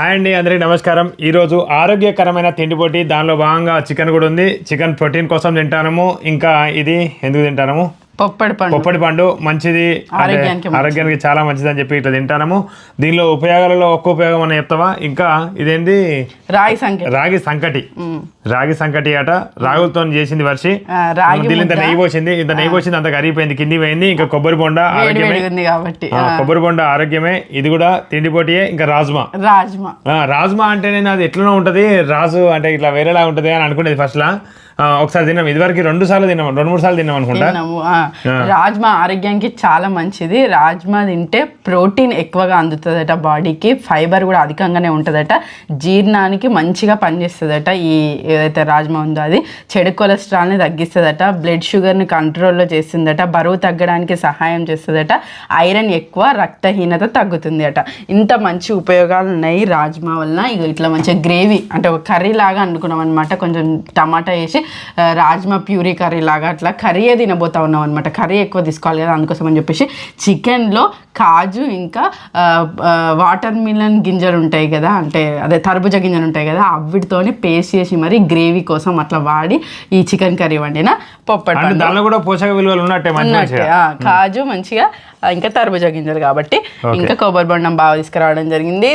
Hi అండి, అందరికీ నమస్కారం. ఈరోజు ఆరోగ్యకరమైన తిండి పోటీ, దానిలో భాగంగా చికెన్ కూడా ఉంది. చికెన్ ప్రోటీన్ కోసం తింటాము. ఇంకా ఇది ఎందుకు తింటాము? పొప్పడి పండు మంచిది, ఆరోగ్యానికి చాలా మంచిది అని చెప్పి ఇట్లా తింటాము. దీనిలో ఉపయోగాలలో ఒక్క ఉపయోగం అని చెప్తావా? ఇంకా ఇదేంటి? రాగి సంకటి అట. రాగులతో చేసింది వర్షి. దీని ఇంత నెయ్యి పోసింది, అంత కరిగిపోయింది, కింది పోయింది. ఇంకా కొబ్బరి బొండ ఆరోగ్యమే కాబట్టి కొబ్బరి బొండ ఆరోగ్యమే. ఇది కూడా తిండి పోటీయే. ఇంకా రాజ్మా అంటే నేను అది ఎట్లనో ఉంటది, రాజు అంటే ఇట్లా వేరేలా ఉంటది అని అనుకునేది ఫస్ట్ లా. ఒకసారి తిన్నాం, ఇదివరకు 2 సార్లు తిన్నాం, 2-3 సార్లు తిన్నాం అనుకుంటా. రాజ్మా ఆరోగ్యానికి చాలా మంచిది. రాజ్మా తింటే ప్రోటీన్ ఎక్కువగా అందుతుందట బాడీకి, ఫైబర్ కూడా అధికంగానే ఉంటుందట, జీర్ణానికి మంచిగా పనిచేస్తుందట. ఈ ఏదైతే రాజ్మా ఉందో అది చెడు కొలెస్ట్రాల్ని తగ్గిస్తుందట, బ్లడ్ షుగర్ని కంట్రోల్లో చేస్తుందట, బరువు తగ్గడానికి సహాయం చేస్తుందట, ఐరన్ ఎక్కువ, రక్తహీనత తగ్గుతుంది అట. ఇంత మంచి ఉపయోగాలు ఉన్నాయి రాజ్మా వలన. ఇట్లా మంచిగా గ్రేవీ అంటే ఒక కర్రీ లాగా అనుకున్నాం అనమాట. కొంచెం టమాటా వేసి రాజ్మా ప్యూరీ కర్రీ లాగా అట్లా కర్రీయే తినబోతా ఉన్నాం అనమాట. కర్రీ ఎక్కువ తీసుకోవాలి కదా, అందుకోసం అని చెప్పేసి చికెన్లో కాజు ఇంకా వాటర్ మిలన్ గింజలు ఉంటాయి కదా, అంటే అదే తర్బుజ గింజలు ఉంటాయి కదా, అవిటితోని పేస్ట్ చేసి మరి గ్రేవీ కోసం అట్లా వాడి ఈ చికెన్ కర్రీ వండిన పొప్పటి దానిలో కూడా పోషక విలువలు ఉన్నట్టే కాజు మంచిగా, ఇంకా తర్బుజ గింజలు కాబట్టి. ఇంకా కొబ్బరి బొండం బాగా తీసుకురావడం జరిగింది.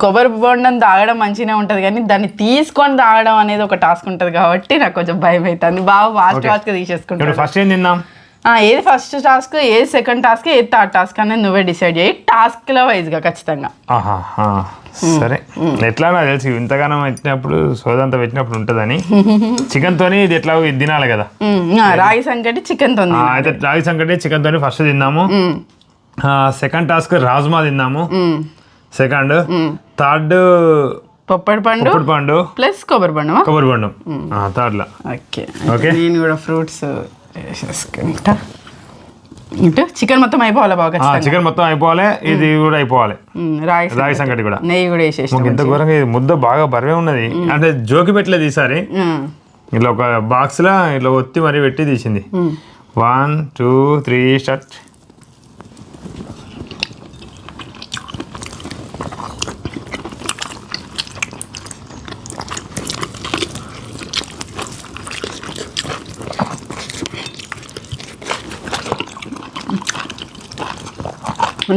కొబ్బరి బొండం తాగడం మంచిగానే ఉంటుంది, కానీ దాన్ని తీసుకొని తాగడం అనేది ఒక టాస్క్ ఉంటుంది కాబట్టి నాకు కొంచెం భయం అవుతుంది. బాగా ఫాస్ట్గా తీసేసుకుంటాను. ఫస్ట్ ఏం తిన్నాం? ఏది ఫస్ట్ టాస్క్, ఏది సెకండ్ టాస్క్, ఏది థర్డ్ టాస్క్ అనేది నువ్వే డిసైడ్ చేయి, టాస్క్ల వైజ్గా ఖచ్చితంగా. సరే, ఎట్లా నాకు తెలిసి ఇంతగానం పెట్టినప్పుడు సోదంతా పెట్టినప్పుడు ఉంటుందని. చికెన్ తోని ఇది ఎట్లా తినాలి కదా. రాగి సంకటి చికెన్ తో అయితే రాగి సంకటి చికెన్ తోని ఫస్ట్ తిన్నాము. సెకండ్ టాస్క్ రాజ్మా తిన్నాము. సెకండ్, థర్డ్ పొప్పడి పండు ప్లస్ కొబ్బరి బండం థర్డ్ లా. ఓకే, నేను కూడా ఫ్రూట్స్ వేసేసుకుంటా. చికెన్ మొత్తం అయిపోవాలి బాగా, చికెన్ మొత్తం అయిపోవాలి, ఇది కూడా అయిపోవాలి, రాగి సంకటి కూడా. నెయ్యి కూడా వేసేసి. ఇంత ఘోరంగా ముద్ద బాగా బరువే ఉన్నది, అంటే జోకి పెట్టలేదు ఈసారి. ఇట్లా ఒక బాక్స్ లా ఇట్లా ఒత్తి మరీ పెట్టి తీసింది. 1 2 3 స్టార్ట్.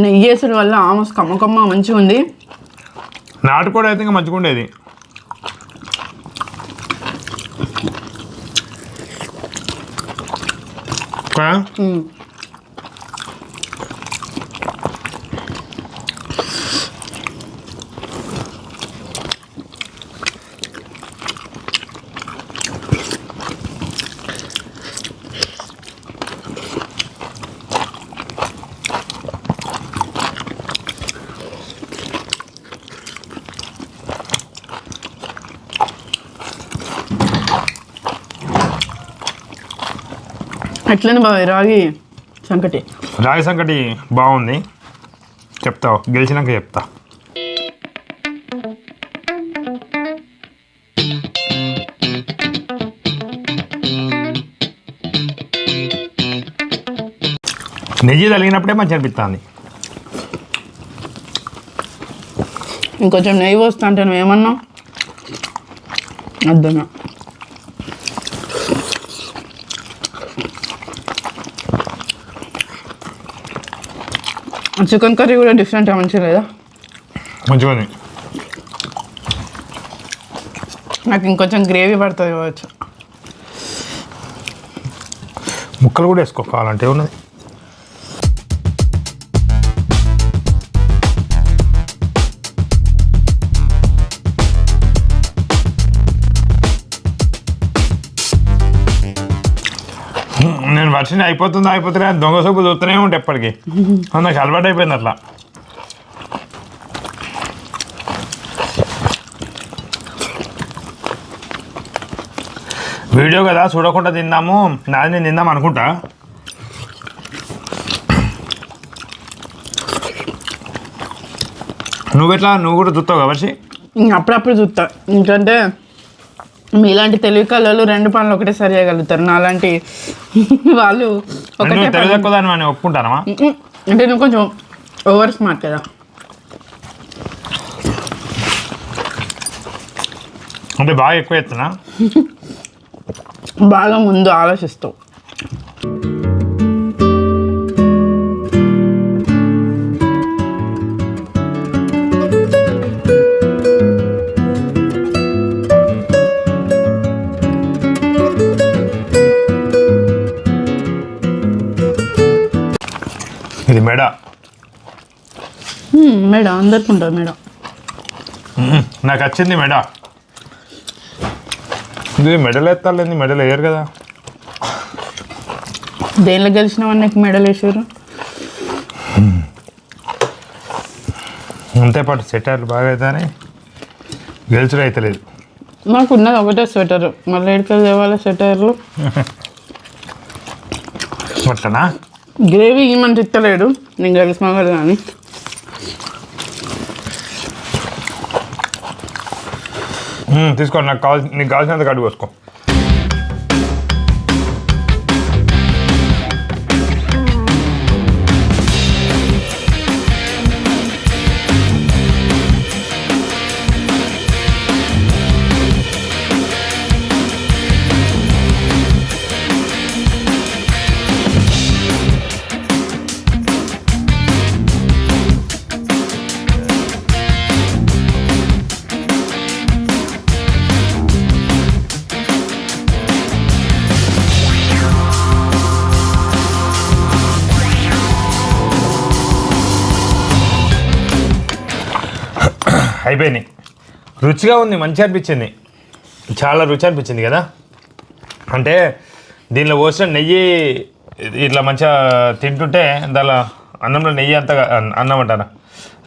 నెయ్యేసుల వల్ల ఆమస్ కమ్మ మంచిగా ఉంది. నాటుకోడి అయితే ఇంకా మంచిగా ఉండేది. ఎట్లనే బాగా రాగి సంకటి బాగుంది. చెప్తావు, గెలిచినాక చెప్తా. నెయ్యి తగిలినప్పుడే మంచి అనిపిస్తుంది. ఇంకొంచెం నెయ్యి పోస్తా అంటే నువ్వేమన్నా వద్దన్నా. చికెన్ కర్రీ కూడా డిఫరెంట్, మంచిగా లేదా? మంచిగా ఉంది. నాకు ఇంకొంచెం గ్రేవీ పడుతుంది కావచ్చు. ముక్కలు కూడా వేసుకోవాలంటే ఉన్నది. నేను వర్షం అయిపోతుందా దొంగ సూపు చూస్తూనే ఉంటే ఎప్పటికీ నాకు అలవాటు అయిపోయింది అట్లా. వీడియో కదా చూడకుండా తిన్నాము, నాది నేను తిందాం అనుకుంటా. నువ్వు కూడా చూస్తావు కాబట్టి అప్పుడప్పుడు చూస్తా. ఎందుకంటే మీలాంటి తెలివి కళ్ళు 2 పనులు ఒకటేసారి చేయగలుగుతారు, నాలాంటి వాళ్ళు ఒకటే ఒప్పుకుంటానమా? అంటే నువ్వు కొంచెం ఓవర్ స్మార్ట్ కదా. అంటే బాగా ఎక్కువ ఎత్తునా బాగా ముందు ఆలోచిస్తావు. ఇది మెడ మేడ అందరికి ఉంటుంది మేడ. నాకు వచ్చింది మెడ. ఇది మెడలు ఎత్తాలి, మెడలు వేయరు కదా. దేనిలో గెలిచినావని నీకు మెడల్ వేసారు? అంతే పాటు స్వెటర్లు బాగా అవుతాయని గెలుచుడు అవుతలేదు. నాకు ఉన్నది ఒకటే స్వెటర్, మళ్ళీ ఎక్కడికి తేవాలి స్వెటర్లు? అట్లనా? గ్రేవీ ఏమంటే ఇస్తలేడు, నేను గెలిచినా కదా అని. తీసుకోండి, నీకు కావాల్సినంత కడుగు పోసుకో. అయిపోయినాయి. రుచిగా ఉంది, మంచిగా అనిపించింది, చాలా రుచి అనిపించింది కదా. అంటే దీనిలో పోసిన నెయ్యి ఇట్లా మంచిగా తింటుంటే దానిలో అన్నంలో నెయ్యి అంతా అన్నం అంటారా,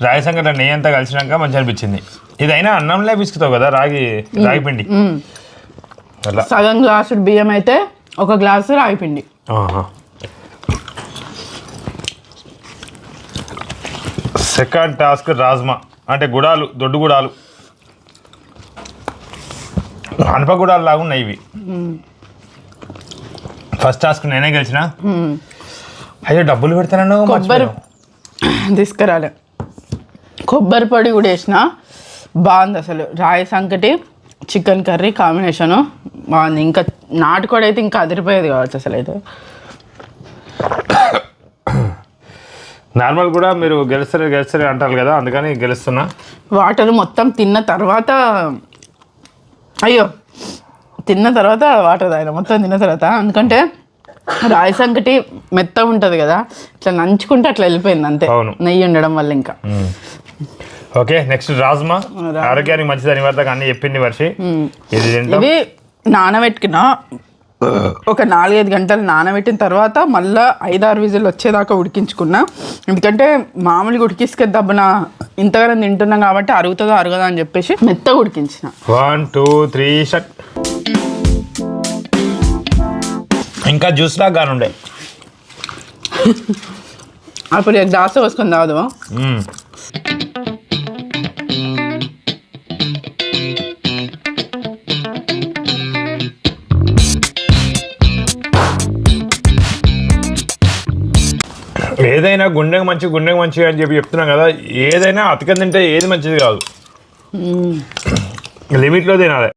రాగి సంగటి నెయ్యి అంతా కలిసినాక మంచిగా అనిపించింది. ఇదైనా అన్నంలో పిసుకుతావు కదా, రాగి పిండి. అట్లా సగం గ్లాసు బియ్యం అయితే ఒక గ్లాసు రాగి పిండి. సెకండ్ టాస్క్ రాజ్మా, అంటే గుడాలు, దొడ్డు గుడాలు, అనప గుడాలు లాగా ఉన్నాయి ఇవి. ఫస్ట్ టాస్క్ నేనే గెలిచిన. అయ్యో డబ్బులు పెడతాను. కొబ్బరి తీసుకురాలే, కొబ్బరి పొడి కూడా వేసిన. బాగుంది అసలు. రాయి సంకటి చికెన్ కర్రీ కాంబినేషను బాగుంది. ఇంకా నాటుకోడి అయితే ఇంకా అదిరిపోయేది కావచ్చు అసలు. అయితే నార్మల్ కూడా మీరు గెలుస్తారు అంటారు కదా, అందుకని గెలుస్తున్నా. వాటర్ మొత్తం తిన్న తర్వాత వాటర్ తాగిన మొత్తం తిన్న తర్వాత. ఎందుకంటే రాయి సంకటి మెత్తగా ఉంటుంది కదా, ఇట్లా నంచుకుంటే అట్లా వెళ్ళిపోయింది అంతే, నెయ్యి ఉండడం వల్ల. ఇంకా ఓకే, నెక్స్ట్ రాజ్మా. ఆరోగ్యానికి మంచిది నివర్తక అన్ని చెప్పింది వర్షి. ఇవి నానబెట్టుకున్న ఒక 4-5 గంటలు నానబెట్టిన తర్వాత మళ్ళీ 5-6 విజిల్ వచ్చేదాకా ఉడికించుకున్నా. ఎందుకంటే మామూలుగా ఉడికిస్తే దబ్బున ఇంతగానో తింటున్నాం కాబట్టి అరుగుతుందో అరగదా అని చెప్పేసి మెత్తగా ఉడికించిన. 1 2 3 షట్. ఇంకా జ్యూస్ లాగా కానుండే. అప్పుడు గ్లాస్ పోసుకొని తాగదు. ఏదైనా గుండెకి మంచిగా అని చెప్పి చెప్తున్నాం కదా. ఏదైనా అతికం తింటే ఏది మంచిది కాదు, లిమిట్లో తినాలి.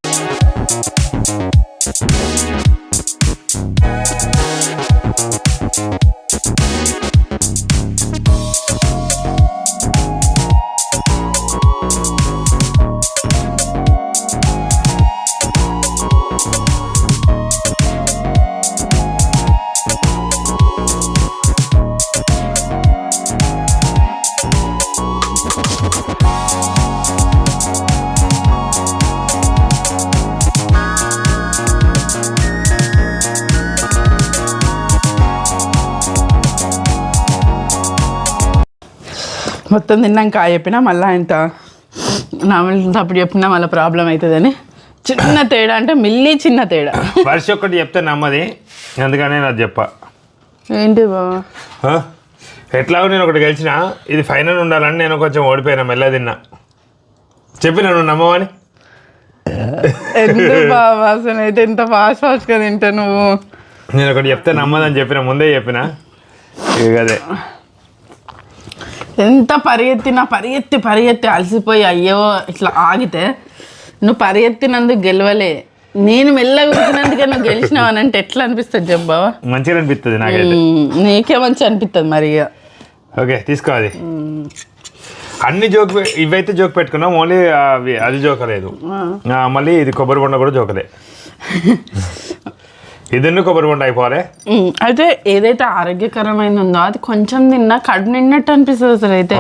మొత్తం తిన్నాక చెప్పినా మళ్ళీ ఇంత అప్పుడు చెప్పినా మళ్ళీ ప్రాబ్లం అవుతుందని చిన్న తేడా, అంటే మిల్లీ చిన్న తేడా. వర్ష ఒక్కటి చెప్తే నమ్మది, అందుకనే నాకు చెప్పా. ఏంటి బాబా, ఎట్లాగో నేను ఒకటి గెలిచిన, ఇది ఫైనల్ ఉండాలని నేను కొంచెం ఓడిపోయినా, మెల్ల తిన్నా. చెప్పినా నువ్వు నమ్మవని. ఎందుకు బాబా అసలు అయితే ఇంత ఫాస్ట్గా తింటా నువ్వు? నేను ఒకటి చెప్తే నమ్మదని చెప్పిన, ముందే చెప్పిన. అదే ఎంత పరిగెత్తి అలసిపోయి అయ్యో ఇట్లా ఆగితే నువ్వు పరిగెత్తినందుకు గెలవలే, నేను మెల్లగా కూర్చున్నందుకే నువ్వు గెలిచినావు అని అంటే ఎట్లా అనిపిస్తుంది చెప్పు బావా? మంచిగా అనిపిస్తుంది నాకైతే. నీకే మంచిగా అనిపిస్తుంది మరి ఇక. ఓకే తీసుకో. అది అన్ని జోక్, ఇవైతే జోక్ పెట్టుకున్నాం, ఓన్లీ అది జోకలేదు. మళ్ళీ ఇది కొబ్బరి బొండ కూడా జోకలే. ఇదన్నీ కొబ్బరి బొండ అయిపోవాలి. అయితే ఏదైతే ఆరోగ్యకరమైన ఉందో అది కొంచెం తిన్నా కడుపు నిన్నట్టు అనిపిస్తుంది అసలు. అయితే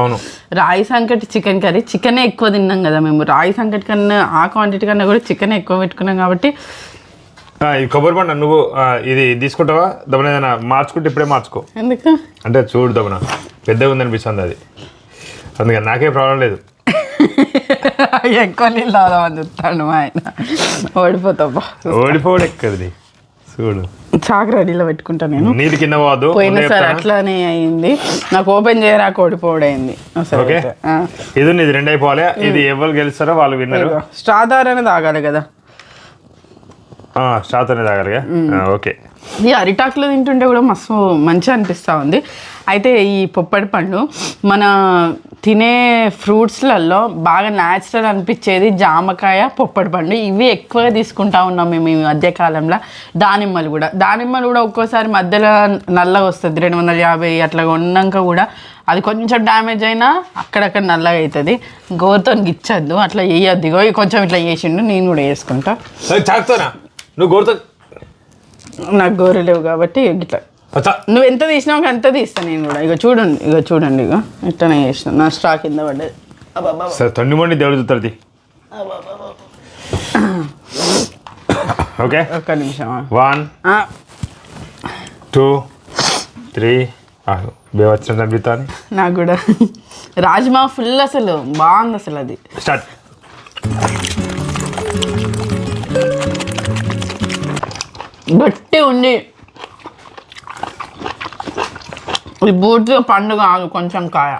రాయి సంకటి చికెన్ కర్రీ, చికెనే ఎక్కువ తిన్నాం కదా మేము. రాయి సంకటి కన్నా ఆ క్వాంటిటీ కన్నా కూడా చికెన్ ఎక్కువ పెట్టుకున్నాం కాబట్టి. ఈ కొబ్బరి బొండ నువ్వు ఇది తీసుకుంటావా దమన? ఏదైనా మార్చుకుంటే ఇప్పుడే మార్చుకో. ఎందుకు అంటే చూడు దమన పెద్దగా ఉందనిపిస్తుంది అది, అందుకని నాకే ప్రాబ్లం లేదు. ఎక్కువ నీళ్ళు తాగుదామని చెప్తాను మా ఆయన. ఓడిపోతావా? ఓడిపోవడం ఎక్కడిది చూడు. చాకు రెడీలో పెట్టుకుంటా నేను. నీళ్ళు కింద పోదు. పోయిన సార్ అట్లానే అయింది, నాకు ఓపెన్ చేయరా ఓడిపోవడం అయింది. ఓకే ఇది ఇది రెండు అయిపోవాలి. ఇది ఎవరు గెలుస్తారో వాళ్ళు విన్నరు. స్ట్రా ద్వారానే తాగాలి కదా? స్ట్రాతోనే తాగాలిగా. ఓకే. ఈ అరిటాకులో తింటుంటే కూడా మస్తు మంచిగా అనిపిస్తూ ఉంది. అయితే ఈ పొప్పడి పండు మన తినే ఫ్రూట్స్లలో బాగా న్యాచురల్ అనిపించేది జామకాయ, పొప్పడి పండు. ఇవి ఎక్కువగా తీసుకుంటా ఉన్నాం మేము ఈ మధ్యకాలంలో. దానిమ్మలు కూడా ఒక్కోసారి మధ్యలో నల్లగా వస్తుంది, 250 అట్లా ఉన్నాక కూడా అది కొంచెం డ్యామేజ్ అయినా అక్కడక్కడ నల్లగా అవుతుంది. గోరుతో గిచ్చద్దు, అట్లా వేయద్దు. ఇగో కొంచెం ఇట్లా చేసిండు, నేను కూడా వేసుకుంటా. నువ్వు గోరుతో, నాకు గోరు లేవు కాబట్టి ఇట్లా నువ్వు ఎంత తీసినావు అంత తీస్తా నేను కూడా. ఇక చూడండి ఇక ఇట్లనే చేసిన, నా స్ట్రా కింద పడ్డది. సరే తొండి మొండి దేవుడు చూస్తుంది. ఓకే ఒక్క నిమిషం. 1 2 3 బేవచ్చిన అనిపిస్తాను నాకు కూడా. రాజ్మా ఫుల్ అసలు బాగుంది అసలు. అది స్టార్ట్. గట్టి ఉంది. ఇది పూర్తిగా పండు కాదు, కొంచెం కాయ.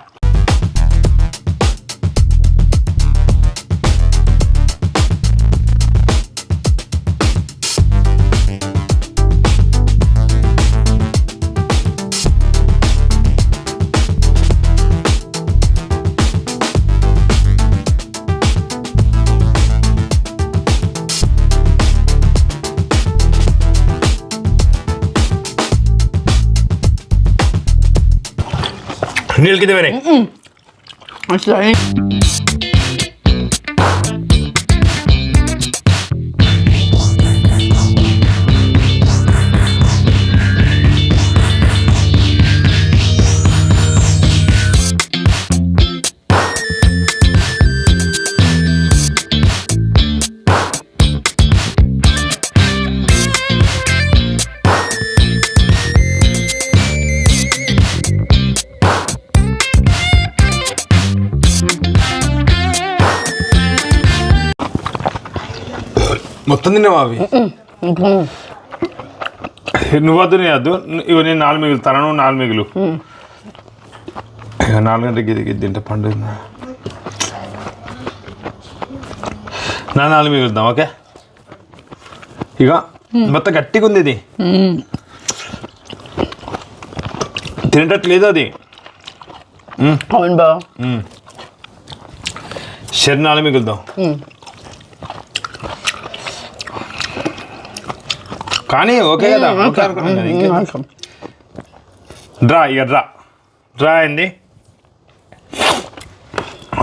నీళ్ళు కింద పోయినాయి. అసలు మొత్తం తిన్నావా అవి? నువ్వు వద్దు నేను వద్దు. ఇవి నేను 4 మిగులుతాను, నువ్వు 4 మిగులు. ఇక 4 గంటలకి ఇది తింటే పండు నా 4 మిగులుద్దాం. ఓకే ఇక మొత్తం గట్టిగా ఉంది ఇది, తినేటట్లేదు అది. అవును బా. షెర్ 4 మిగులుదాం. కానీ ఓకే కదా. ఓకే అనుకున్నాను. డ్రా ఇక డ్రా అయింది.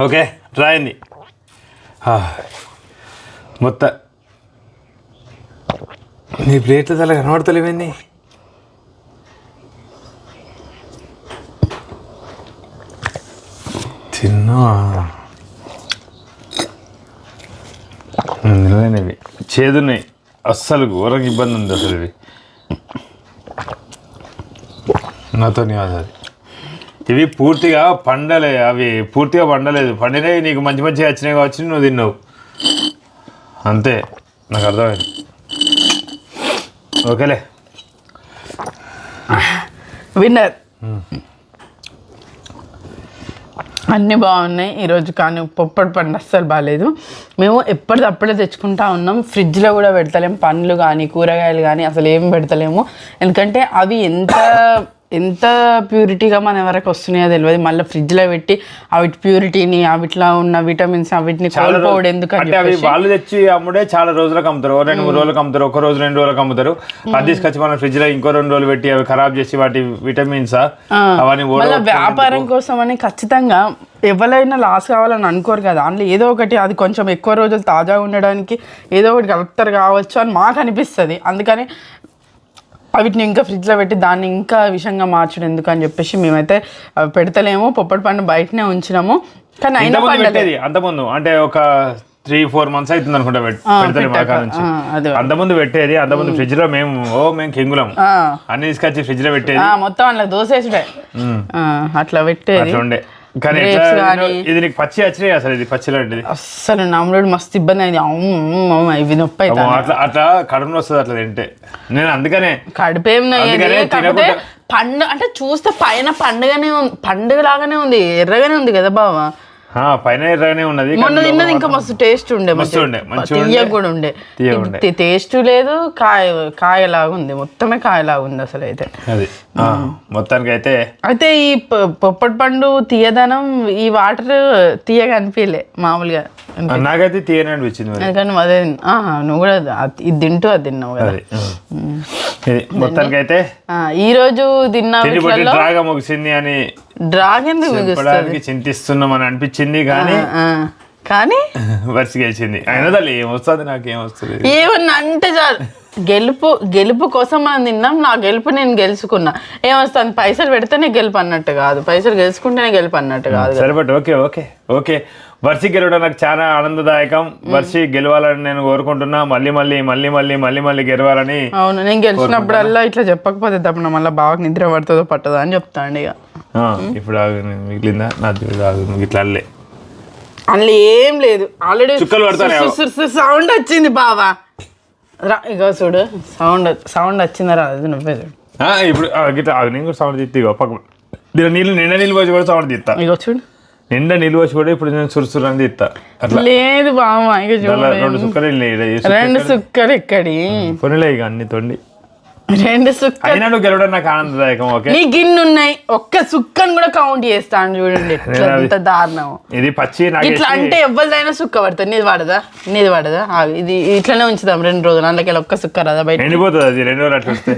ఓకే డ్రా అయింది మొత్తం. నీ ప్లేట్ అలా కనబడతలేవేంది? తిన్నా నిలైనవి చేదున్నాయి, అస్సలు ఘోరంగా ఇబ్బంది ఉంది అసలు. ఇవి నాతో కాదు అది. ఇవి పూర్తిగా పండలే, అవి పూర్తిగా పండలేదు. పండినవి నీకు మంచి మంచిగా వచ్చినాయి కావచ్చు, నువ్వు తిన్నావు అంతే. నాకు అర్థమైంది. ఓకేలే విన్నర్. అన్నీ బాగున్నాయి ఈరోజు, కానీ పొప్పడి పండు అస్సలు బాగాలేదు. మేము ఎప్పటిదప్పుడే తెచ్చుకుంటా ఉన్నాం, ఫ్రిడ్జ్లో కూడా పెడతలేము. పండ్లు కానీ కూరగాయలు కానీ అసలు ఏం పెడతలేము. ఎందుకంటే అవి ఎంత ఎంత ప్యూరిటీగా మన వరకు వస్తున్నాయో తెలియదు. మళ్ళీ ఫ్రిడ్జ్లో పెట్టి అవిటి ప్యూరిటీని అవిట్లా ఉన్న విటమిన్స్ అవిటిని కోల్పోవడం ఎందుకంటే అవి వాళ్ళు తెచ్చి అమ్ముడే చాలా రోజులకు అమ్ముతారు, 2-3 రోజులకు అమ్ముతారు, ఒక రోజు 2 రోజులకు అమ్ముతారు. అది తీసుకొచ్చి మన ఫ్రిడ్జ్ లో ఇంకో 2 రోజులు పెట్టి అవి ఖరాబ్ చేసి వాటి విటమిన్స్ అవన్నీ మళ్ళీ వ్యాపారం కోసం అని ఖచ్చితంగా ఎవరైనా లాస్ కావాలని అనుకోరు కదా, అందులో ఏదో ఒకటి అది కొంచెం ఎక్కువ రోజులు తాజాగా ఉండడానికి ఏదో ఒకటి కలుపుతారు కావచ్చు అని మాకు అనిపిస్తుంది. అందుకని వీటిని ఇంకా ఫ్రిడ్జ్లో పెట్టి దాన్ని ఇంకా విషంగా మార్చడం ఎందుకు అని చెప్పేసి మేమైతే పెడతలేము. పొప్పటి పండు బయటనే ఉంచినాము. కానీ అయినా పెట్టేది అంతకుముందు అంటే ఒక 3-4 months అవుతుంది అనుకుంటా అంతకుముందు పెట్టేది. అంతకుముందు ఫ్రిడ్జ్ లో మేము కింగులం అన్ని తీసుకొచ్చి ఫ్రిడ్జ్ లో పెట్టేది, మొత్తం అట్లా దోసేసుడే అట్లా పెట్టేది ఉండే. కానీ ఇది నీకు పచ్చి వచ్చినాయి అసలు, ఇది పచ్చి లాంటిది అసలు నమ్మడు మస్తు ఇబ్బంది అయింది. ఇవి నొప్పి అయితే అట్లా కడుపులో వస్తుంది అట్లా తింటే. నేను అందుకనే కడుపేం పండు అంటే చూస్తే పైన పండుగ లాగానే ఉంది, ఎర్రగానే ఉంది కదా బావా. పైన ఎర్రగానే ఉన్నది. మొన్న తిన్నది ఇంకా మస్తు టేస్ట్ ఉండే, తీయ కూడా ఉండే. టేస్ట్ లేదు, కాయలాగా ఉంది, మొత్తమే కాయలాగా ఉంది అసలు అయితే. అది మొత్తానికి అయితే ఈ పొప్పటి పండు తీయదనం ఈ వాటర్ తీయగా అనిపించలే మామూలుగా. నాకైతే తీయని అనిపించింది. కానీ అదే నువ్వు కూడా ఇది తింటూ అది తిన్నావు కదా. మొత్తానికి అయితే ఈ రోజు తిన్నా డ్రాగా ముగిసింది అని డ్రాగన్ చింతిస్తున్నాం అని అనిపించింది. కానీ వర్షి గెలిచింది. అయినా తల్లి ఏమొస్తుంది, నాకేమొస్తుంది ఏమన్నా అంటే చాలు. గెలుపు కోసం మనం తిన్నాం. నా గెలుపు నేను గెలుచుకున్నా. ఏమొస్తుంది, పైసలు పెడితేనే గెలుపు అన్నట్టు కాదు, పైసలు గెలుచుకుంటేనే గెలుపు అన్నట్టు కాదు. సరే బట్ ఓకే వర్షి గెలవడం నాకు చాలా ఆనందదాయకం. వర్షి గెలవాలని నేను కోరుకుంటున్నా. మళ్ళీ గెలవాలని. అవును, నేను గెలిచినప్పుడల్లా ఇట్లా చెప్పకపోతే తప్ప మళ్ళీ బాగా నిద్ర పడుతుందో పట్టదో అని చెప్తాండి. ఇక ఇప్పుడు మిగిలిందా నా ఇట్లా అల్లే అందులో ఏం లేదు. ఆల్రెడీ సౌండ్ వచ్చింది బావా. ఇగో చూడు సౌండ్ వచ్చిందా రాదు, నువ్వే చూడు. ఇప్పుడు నేను కూడా సౌండ్ తీస్తా. ఇగో పక్క నిండా నీళ్ళు పోసి కూడా సౌండ్ తీస్తా. ఇగో చూడు నిండా నీళ్ళు పోసి కూడా ఇప్పుడు నేను సురుసురు అని తీస్తా. లేదు బావా, ఇక చూడు 2 సుక్కలు 2 సుక్కలు ఎక్కడి కొనిలే ఇక అన్ని తొండి 2 సుక్కలు అయినా నువ్వు గెలవడం నాకు ఆనందదాయకం. ఓకే నీ గిన్నె ఉన్నాయి, ఒక్క సుక్కను కూడా కౌంట్ చేస్తాను చూడండి. ఎంత దారుణం ఇది పచ్చి. ఇట్లా అంటే ఎవరిదైనా సుక్క పడుతుంది. నీది పడదా ఇది ఇట్లనే ఉంచుదాం 2 రోజులు. అందులోకి ఒక్క సుక్క రాదా బయట ఎండిపోతుంది అది 2 రోజులు అట్లా వస్తే.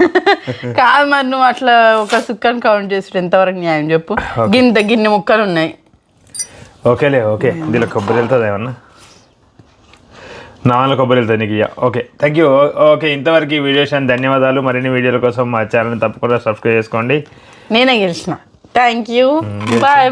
కాదు మరి నువ్వు అట్లా ఒక సుక్కను కౌంట్ చేసి ఎంతవరకు న్యాయం చెప్పు. గిన్నె ముక్కలు ఉన్నాయి. ఓకే ఇందులో కొబ్బరి వెళ్తుంది ఏమన్నా, 4 కొబ్బరి వెళ్తుంది నీకు. Okay thank you. ఓకే ఇంతవరకు ఈ వీడియోస్ అని ధన్యవాదాలు. మరిన్ని వీడియోల కోసం మా ఛానల్ని తప్పకుండా సబ్స్క్రైబ్ చేసుకోండి. నేనే గెలిచిన. Thank you. బాయ్.